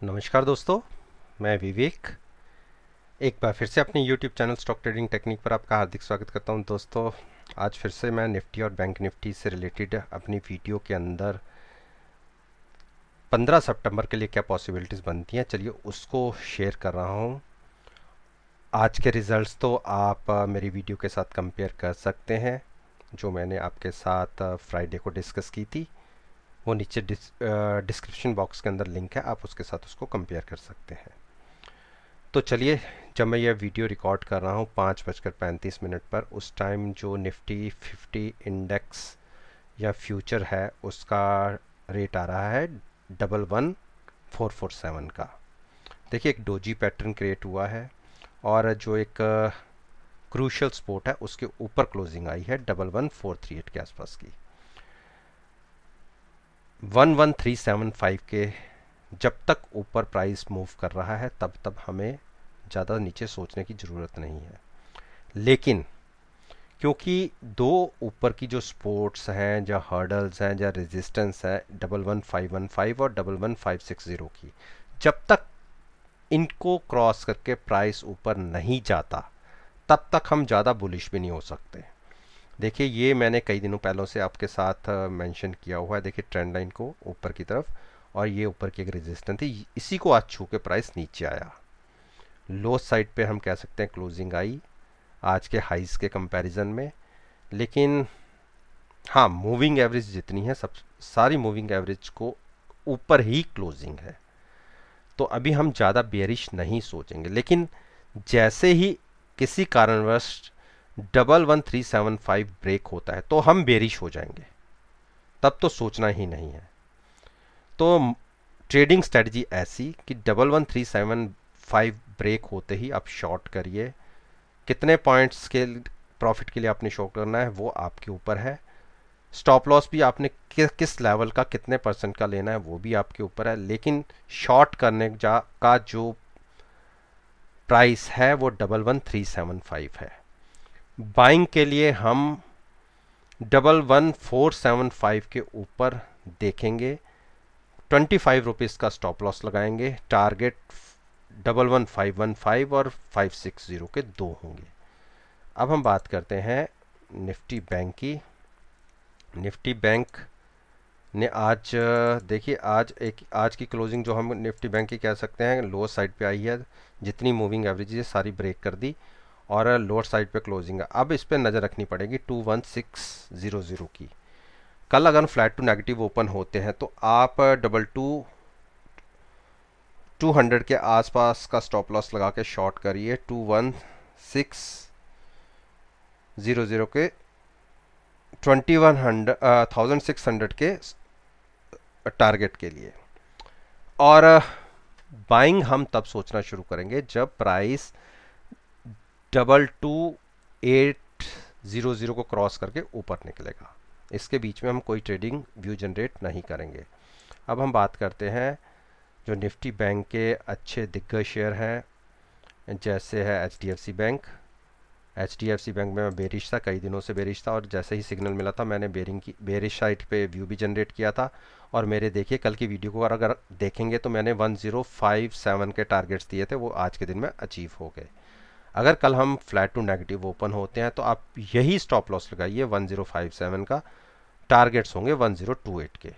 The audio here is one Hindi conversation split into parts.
नमस्कार दोस्तों, मैं विवेक एक बार फिर से अपने YouTube channel stock trading technique पर आपका हार्दिक स्वागत करता हूं। दोस्तों, आज फिर से मैं निफ्टी और बैंक निफ्टी से रिलेटेड अपनी वीडियो के अंदर 15 सितंबर के लिए क्या पॉसिबिलिटीज़ बनती हैं, चलिए उसको शेयर कर रहा हूं। आज के रिजल्ट्स तो आप मेरी वीडियो के साथ कंपेयर कर सकते हैं, जो मैंने आपके साथ फ्राइडे को डिस्कस की थी। वो नीचे डिस्क्रिप्शन बॉक्स के अंदर लिंक है, आप उसके साथ उसको कंपेयर कर सकते हैं। तो चलिए, जब मैं यह वीडियो रिकॉर्ड कर रहा हूँ 5:35 पर, उस टाइम जो निफ्टी 50 इंडेक्स या फ्यूचर है उसका रेट आ रहा है 11447 का। देखिए, एक डोजी पैटर्न क्रिएट हुआ है और जो एक क्रूशल सपोर्ट है उसके ऊपर क्लोजिंग आई है 11438 के आसपास की। 11375 के जब तक ऊपर प्राइस मूव कर रहा है तब हमें ज़्यादा नीचे सोचने की ज़रूरत नहीं है। लेकिन क्योंकि दो ऊपर की जो सपोर्ट्स हैं, जो हर्डल्स हैं, जो रेजिस्टेंस है 11515 और 11560 की, जब तक इनको क्रॉस करके प्राइस ऊपर नहीं जाता तब तक हम ज़्यादा बुलिश भी नहीं हो सकते। देखिए, ये मैंने कई दिनों पहलों से आपके साथ मेंशन किया हुआ है। देखिए ट्रेंड लाइन को ऊपर की तरफ, और ये ऊपर की एक रेजिस्टेंस थी, इसी को आज छू के प्राइस नीचे आया। लो साइड पे हम कह सकते हैं क्लोजिंग आई आज के हाइज के कंपैरिजन में। लेकिन हाँ, मूविंग एवरेज जितनी है सब सारी मूविंग एवरेज को ऊपर ही क्लोजिंग है, तो अभी हम ज़्यादा बेरिश नहीं सोचेंगे। लेकिन जैसे ही किसी कारणवश 11375 ब्रेक होता है तो हम बेरिश हो जाएंगे, तब तो सोचना ही नहीं है। तो ट्रेडिंग स्ट्रेटजी ऐसी कि 11375 ब्रेक होते ही आप शॉर्ट करिए। कितने पॉइंट्स के प्रॉफिट के लिए आपने शॉर्ट करना है वो आपके ऊपर है। स्टॉप लॉस भी आपने किस लेवल का कितने परसेंट का लेना है वो भी आपके ऊपर है। लेकिन शॉर्ट करने का जो प्राइस है वो 11375 है। बाइंग के लिए हम 11475 के ऊपर देखेंगे, 25 रुपीज़ का स्टॉप लॉस लगाएंगे। टारगेट 11515 और 560 के दो होंगे। अब हम बात करते हैं निफ्टी बैंक की। निफ्टी बैंक ने आज देखिए, आज की क्लोजिंग जो हम निफ्टी बैंक की कह सकते हैं लोअर साइड पे आई है। जितनी मूविंग एवरेज है सारी ब्रेक कर दी और लोअर साइड पे क्लोजिंग है। अब इस पे नज़र रखनी पड़ेगी 21600 की। कल अगर फ्लैट टू नेगेटिव ओपन होते हैं तो आप 200 के आसपास का स्टॉप लॉस लगा के शॉर्ट करिए 21600 के 1600 के टारगेट के लिए। और बाइंग हम तब सोचना शुरू करेंगे जब प्राइस 22800 को क्रॉस करके ऊपर निकलेगा। इसके बीच में हम कोई ट्रेडिंग व्यू जनरेट नहीं करेंगे। अब हम बात करते हैं जो निफ्टी बैंक के अच्छे दिग्गज शेयर हैं, जैसे है HDFC बैंक। HDFC बैंक में मैं बेरिश था, कई दिनों से बेरिश था, और जैसे ही सिग्नल मिला था मैंने बेरिश साइड पे व्यू भी जनरेट किया था। और मेरे देखिए कल की वीडियो को अगर देखेंगे तो मैंने 1057 के टारगेट्स दिए थे, वो आज के दिन में अचीव हो गए। अगर कल हम फ्लैट टू नेगेटिव ओपन होते हैं तो आप यही स्टॉप लॉस लगाइए 1057 का। टारगेट्स होंगे 1028 के।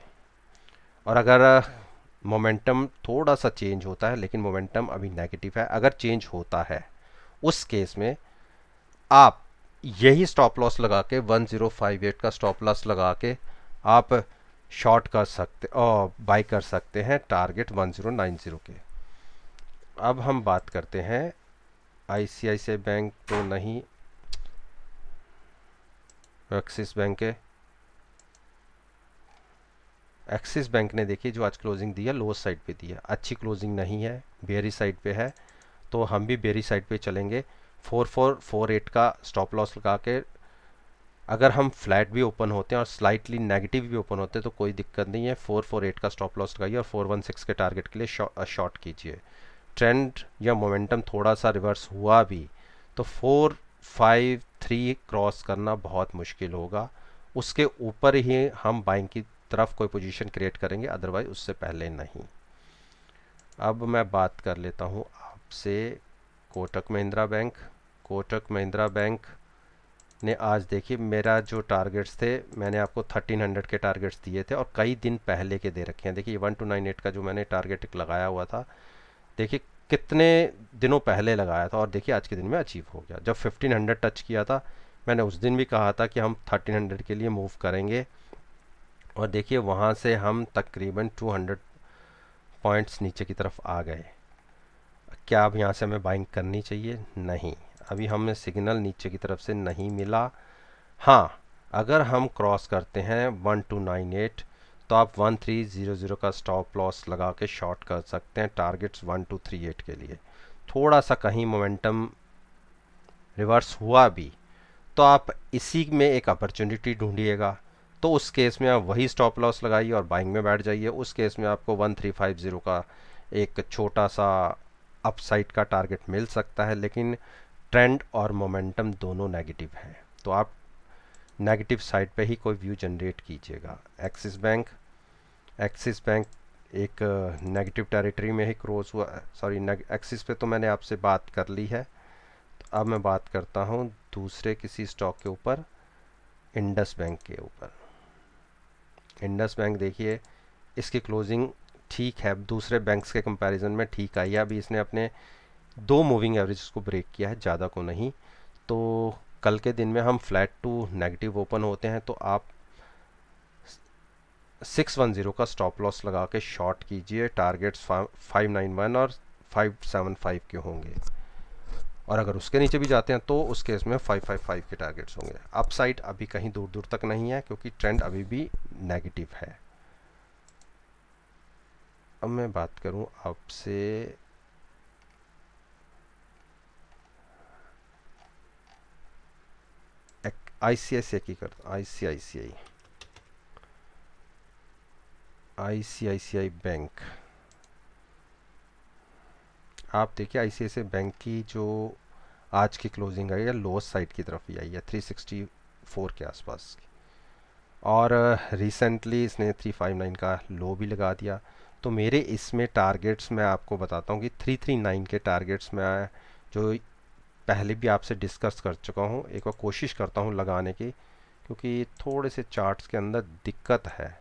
और अगर मोमेंटम थोड़ा सा चेंज होता है, लेकिन मोमेंटम अभी नेगेटिव है, अगर चेंज होता है उस केस में आप यही स्टॉप लॉस लगा के 1058 का स्टॉप लॉस लगा के आप शॉर्ट कर सकते और बाई कर सकते हैं टारगेट 1090 के। अब हम बात करते हैं ICICI बैंक तो नहीं, एक्सिस बैंक के। एक्सिस बैंक ने देखिए जो आज क्लोजिंग दी है लोअर साइड पे दी है, अच्छी क्लोजिंग नहीं है, बेरी साइड पे है, तो हम भी बेरी साइड पे चलेंगे। 4448 का स्टॉप लॉस लगा के अगर हम फ्लैट भी ओपन होते हैं और स्लाइटली नेगेटिव भी ओपन होते हैं तो कोई दिक्कत नहीं है। 448 का स्टॉप लॉस लगाइए और 416 के टारगेट के लिए शॉर्ट कीजिए। ट्रेंड या मोमेंटम थोड़ा सा रिवर्स हुआ भी तो 453 क्रॉस करना बहुत मुश्किल होगा, उसके ऊपर ही हम बाइंग की तरफ कोई पोजीशन क्रिएट करेंगे, अदरवाइज उससे पहले नहीं। अब मैं बात कर लेता हूँ आपसे कोटक महिंद्रा बैंक। कोटक महिंद्रा बैंक ने आज देखिए, मेरा जो टारगेट्स थे मैंने आपको 1300 के टारगेट्स दिए थे और कई दिन पहले के दे रखे हैं। देखिए 1298 का जो मैंने टारगेट लगाया हुआ था, देखिए कितने दिनों पहले लगाया था और देखिए आज के दिन में अचीव हो गया। जब 1500 टच किया था मैंने उस दिन भी कहा था कि हम 1300 के लिए मूव करेंगे और देखिए वहाँ से हम तकरीबन 200 पॉइंट्स नीचे की तरफ आ गए। क्या अब यहाँ से हमें बाइंग करनी चाहिए? नहीं, अभी हमें सिग्नल नीचे की तरफ से नहीं मिला। हाँ, अगर हम क्रॉस करते हैं 1298 तो आप 1300 का स्टॉप लॉस लगा के शॉर्ट कर सकते हैं टारगेट्स 1238 के लिए। थोड़ा सा कहीं मोमेंटम रिवर्स हुआ भी तो आप इसी में एक अपॉर्चुनिटी ढूंढिएगा, तो उस केस में आप वही स्टॉप लॉस लगाइए और बाइंग में बैठ जाइए। उस केस में आपको 1350 का एक छोटा सा अपसाइड का टारगेट मिल सकता है, लेकिन ट्रेंड और मोमेंटम दोनों नेगेटिव हैं, तो आप नेगेटिव साइड पे ही कोई व्यू जनरेट कीजिएगा। एक्सिस बैंक एक नेगेटिव टेरिटरी में ही क्रॉस हुआ। सॉरी, एक्सिस पे तो मैंने आपसे बात कर ली है। तो अब मैं बात करता हूँ दूसरे किसी स्टॉक के ऊपर, इंडस बैंक के ऊपर। इंडस बैंक देखिए इसकी क्लोजिंग ठीक है, दूसरे बैंक्स के कंपैरिजन में ठीक आई है। अभी इसने अपने 2 मूविंग एवरेज को ब्रेक किया है, ज़्यादा को नहीं। तो कल के दिन में हम फ्लैट टू नेगेटिव ओपन होते हैं तो आप 610 का स्टॉप लॉस लगा के शॉर्ट कीजिए। टारगेट्स 591 और 575 के होंगे और अगर उसके नीचे भी जाते हैं तो उस केस में 555 के टारगेट्स होंगे। अपसाइड अभी कहीं दूर दूर तक नहीं है क्योंकि ट्रेंड अभी भी नेगेटिव है। अब मैं बात करूं आपसे आईसीआईसीआई की करता। आईसीआईसीआई बैंक, आप देखिए आईसीआईसीआई बैंक की जो आज की क्लोजिंग आई है लोअर साइड की तरफ ही आई है 364 के आसपास की, और रिसेंटली इसने 359 का लो भी लगा दिया। तो मेरे इसमें टारगेट्स मैं आपको बताता हूँ कि 339 के टारगेट्स मैं जो पहले भी आपसे डिस्कस कर चुका हूँ, एक बार कोशिश करता हूँ लगाने की, क्योंकि थोड़े से चार्ट्स के अंदर दिक्कत है।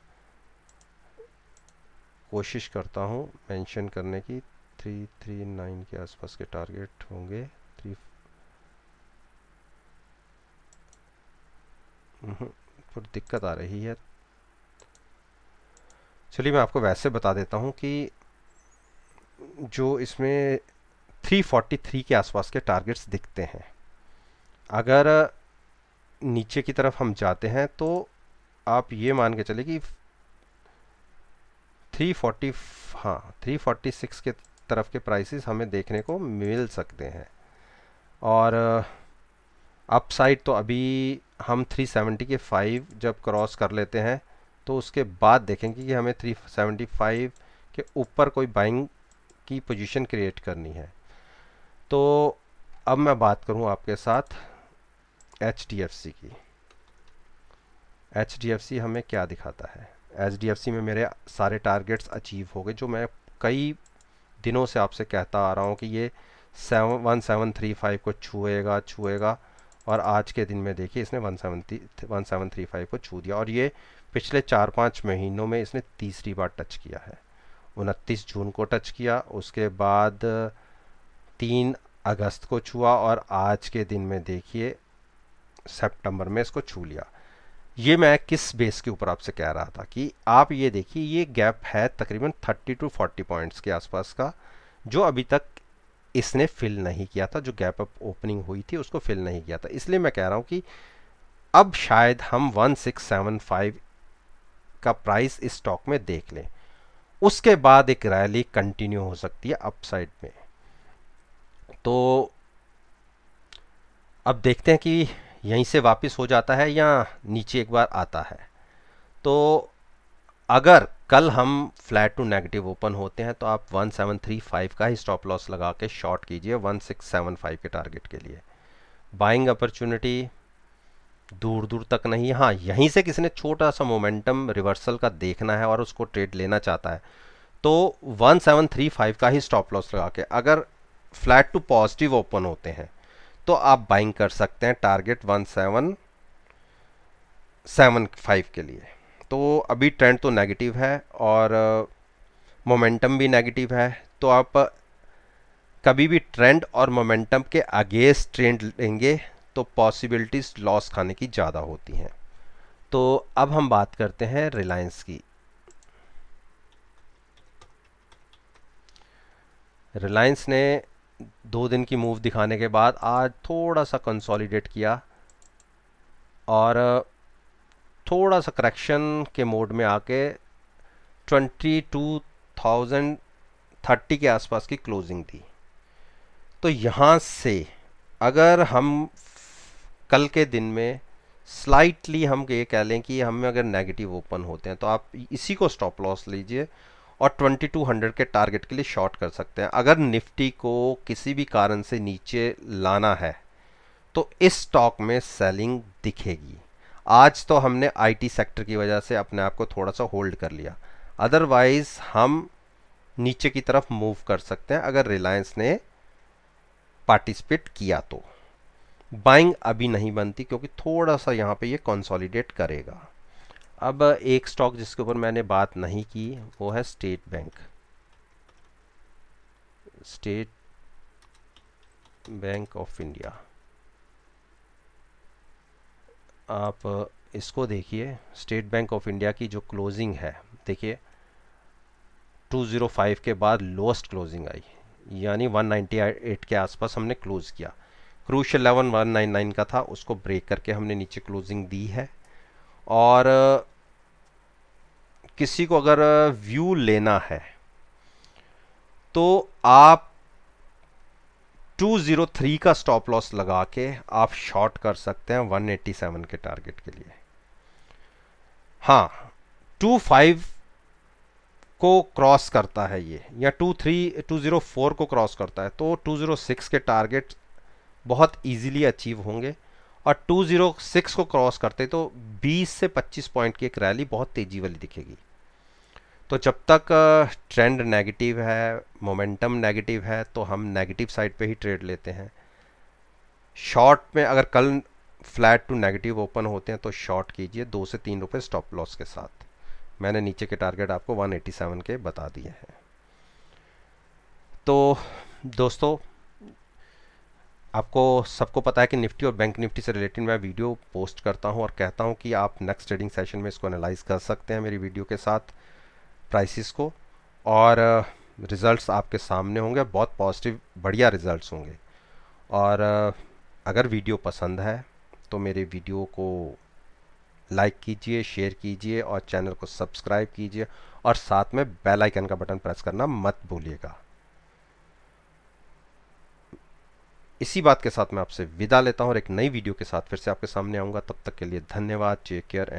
कोशिश करता हूँ मेंशन करने की। 339 के आसपास के टारगेट होंगे। थोड़ी दिक्कत आ रही है। चलिए मैं आपको वैसे बता देता हूँ कि जो इसमें 343 के आसपास के टारगेट्स दिखते हैं। अगर नीचे की तरफ हम जाते हैं तो आप ये मान के चले कि 346 के तरफ के प्राइसेस हमें देखने को मिल सकते हैं। और अपसाइड तो अभी हम 370 के 5 जब क्रॉस कर लेते हैं तो उसके बाद देखेंगे कि हमें 375 के ऊपर कोई बाइंग की पोजीशन क्रिएट करनी है। तो अब मैं बात करूं आपके साथ HDFC की। HDFC हमें क्या दिखाता है? HDFC में मेरे सारे टारगेट्स अचीव हो गए, जो मैं कई दिनों से आपसे कहता आ रहा हूं कि ये 1735 को छुएगा और आज के दिन में देखिए इसने 1735 को छू दिया और ये पिछले 4-5 महीनों में इसने तीसरी बार टच किया है। 29 जून को टच किया, उसके बाद 3 अगस्त को छुआ और आज के दिन में देखिए सितंबर में इसको छू लिया। ये मैं किस बेस के ऊपर आपसे कह रहा था कि आप ये देखिए ये गैप है तकरीबन 30 to 40 पॉइंट्स के आसपास का, जो अभी तक इसने फिल नहीं किया था। जो गैप अप ओपनिंग हुई थी उसको फिल नहीं किया था। इसलिए मैं कह रहा हूँ कि अब शायद हम 1675 का प्राइस इस स्टॉक में देख लें, उसके बाद एक रैली कंटिन्यू हो सकती है अपसाइड में। तो अब देखते हैं कि यहीं से वापस हो जाता है या नीचे एक बार आता है। तो अगर कल हम फ्लैट टू नेगेटिव ओपन होते हैं तो आप 1735 का ही स्टॉप लॉस लगा के शॉर्ट कीजिए 1675 के टारगेट के लिए। बाइंग अपॉर्चुनिटी दूर दूर तक नहीं। हाँ, यहीं से किसी ने छोटा सा मोमेंटम रिवर्सल का देखना है और उसको ट्रेड लेना चाहता है तो 1735 का ही स्टॉप लॉस लगा के अगर फ्लैट टू पॉजिटिव ओपन होते हैं तो आप बाइंग कर सकते हैं टारगेट 1775 के लिए। तो अभी ट्रेंड तो नेगेटिव है और मोमेंटम भी नेगेटिव है, तो आप कभी भी ट्रेंड और मोमेंटम के अगेंस्ट ट्रेंड लेंगे तो पॉसिबिलिटीज लॉस खाने की ज़्यादा होती हैं। तो अब हम बात करते हैं रिलायंस की। रिलायंस ने 2 दिन की मूव दिखाने के बाद आज थोड़ा सा कंसोलिडेट किया और थोड़ा सा करेक्शन के मोड में आके 22,030 के आसपास की क्लोजिंग दी। तो यहाँ से अगर हम कल के दिन में स्लाइटली हम ये कह लें कि हम अगर नेगेटिव ओपन होते हैं तो आप इसी को स्टॉप लॉस लीजिए और 2200 के टारगेट के लिए शॉर्ट कर सकते हैं। अगर निफ्टी को किसी भी कारण से नीचे लाना है तो इस स्टॉक में सेलिंग दिखेगी। आज तो हमने आईटी सेक्टर की वजह से अपने आप को थोड़ा सा होल्ड कर लिया, अदरवाइज हम नीचे की तरफ मूव कर सकते हैं अगर रिलायंस ने पार्टिसिपेट किया तो। बाइंग अभी नहीं बनती क्योंकि थोड़ा सा यहाँ पे ये कंसोलिडेट करेगा। अब एक स्टॉक जिसके ऊपर मैंने बात नहीं की वो है state bank. State bank of India, आप इसको देखिए। स्टेट बैंक ऑफ इंडिया की जो क्लोजिंग है देखिए 205 के बाद लोएस्ट क्लोजिंग आई, यानी 198 के आसपास हमने क्लोज किया। क्रूशियल लेवल 199 का था, उसको ब्रेक करके हमने नीचे क्लोजिंग दी है। और किसी को अगर व्यू लेना है तो आप 203 का स्टॉप लॉस लगा के आप शॉर्ट कर सकते हैं 187 के टारगेट के लिए। हाँ, 25 को क्रॉस करता है ये, या 204 को क्रॉस करता है तो 206 के टारगेट बहुत इजीली अचीव होंगे। और 206 को क्रॉस करते तो 20 से 25 पॉइंट की एक रैली बहुत तेजी वाली दिखेगी। तो जब तक ट्रेंड नेगेटिव है, मोमेंटम नेगेटिव है, तो हम नेगेटिव साइड पे ही ट्रेड लेते हैं। शॉर्ट में अगर कल फ्लैट टू नेगेटिव ओपन होते हैं तो शॉर्ट कीजिए 2 से 3 रुपए स्टॉप लॉस के साथ। मैंने नीचे के टारगेट आपको 187 के बता दिए हैं। तो दोस्तों, आपको सबको पता है कि निफ्टी और बैंक निफ्टी से रिलेटेड मैं वीडियो पोस्ट करता हूं और कहता हूं कि आप नेक्स्ट ट्रेडिंग सेशन में इसको एनालाइज कर सकते हैं मेरी वीडियो के साथ प्राइसेस को, और रिज़ल्ट्स आपके सामने होंगे, बहुत पॉजिटिव बढ़िया रिज़ल्ट्स होंगे। और अगर वीडियो पसंद है तो मेरे वीडियो को लाइक कीजिए, शेयर कीजिए और चैनल को सब्सक्राइब कीजिए और साथ में बेल आइकन का बटन प्रेस करना मत भूलिएगा। इसी बात के साथ मैं आपसे विदा लेता हूं और एक नई वीडियो के साथ फिर से आपके सामने आऊंगा। तब तक के लिए धन्यवाद। Take care and